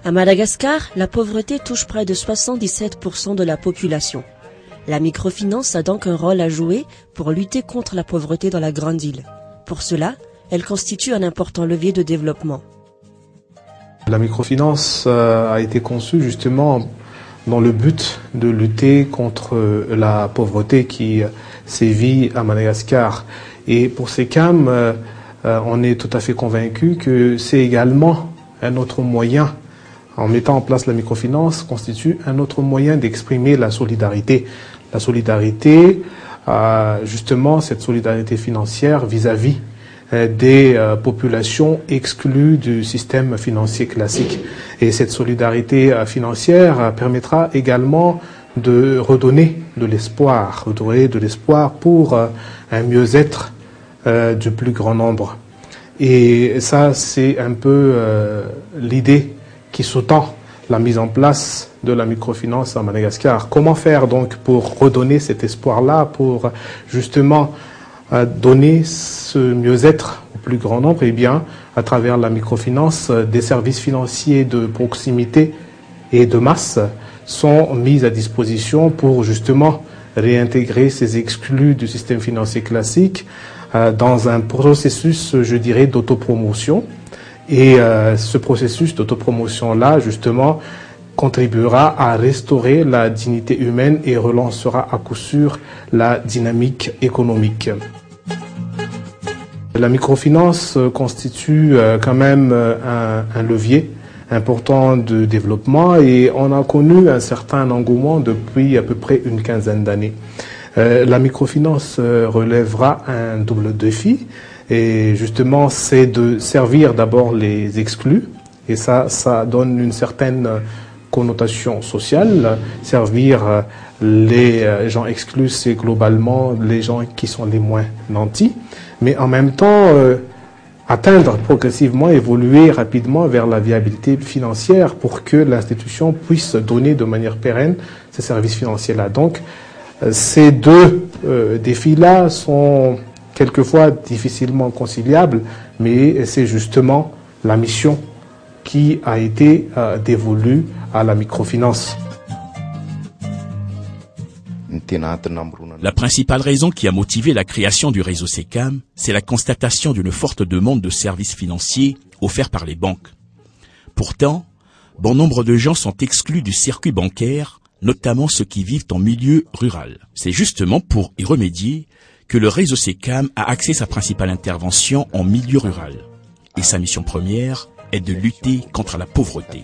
À Madagascar, la pauvreté touche près de 77% de la population. La microfinance a donc un rôle à jouer pour lutter contre la pauvreté dans la grande île. Pour cela, elle constitue un important levier de développement. La microfinance a été conçue justement dans le but de lutter contre la pauvreté qui sévit à Madagascar. Et pour SECAM, on est tout à fait convaincu que c'est également un autre moyen, en mettant en place la microfinance, constitue un autre moyen d'exprimer la solidarité. La solidarité, justement cette solidarité financière vis-à-vis des populations exclues du système financier classique. Et cette solidarité financière permettra également de redonner de l'espoir pour un mieux-être du plus grand nombre. Et ça, c'est un peu l'idée qui sous-tend la mise en place de la microfinance à Madagascar. Comment faire donc pour redonner cet espoir-là, pour justement donner ce mieux-être au plus grand nombre? Eh bien, à travers la microfinance, des services financiers de proximité et de masse sont mis à disposition pour justement réintégrer ces exclus du système financier classique dans un processus, je dirais, d'autopromotion. Et ce processus d'autopromotion-là, justement, contribuera à restaurer la dignité humaine et relancera à coup sûr la dynamique économique. La microfinance constitue quand même un levier important de développement et on a connu un certain engouement depuis à peu près une quinzaine d'années. La microfinance relèvera un double défi et justement c'est de servir d'abord les exclus et ça donne une certaine connotation sociale. Servir les gens exclus, c'est globalement les gens qui sont les moins nantis, mais en même temps atteindre progressivement, évoluer rapidement vers la viabilité financière pour que l'institution puisse donner de manière pérenne ces services financiers-là. Donc ces deux défis-là sont quelquefois difficilement conciliables, mais c'est justement la mission qui a été dévolue à la microfinance. La principale raison qui a motivé la création du réseau SECAM, c'est la constatation d'une forte demande de services financiers offerts par les banques. Pourtant, bon nombre de gens sont exclus du circuit bancaire, notamment ceux qui vivent en milieu rural. C'est justement pour y remédier que le réseau SECAM a axé sa principale intervention en milieu rural. Et sa mission première est de lutter contre la pauvreté.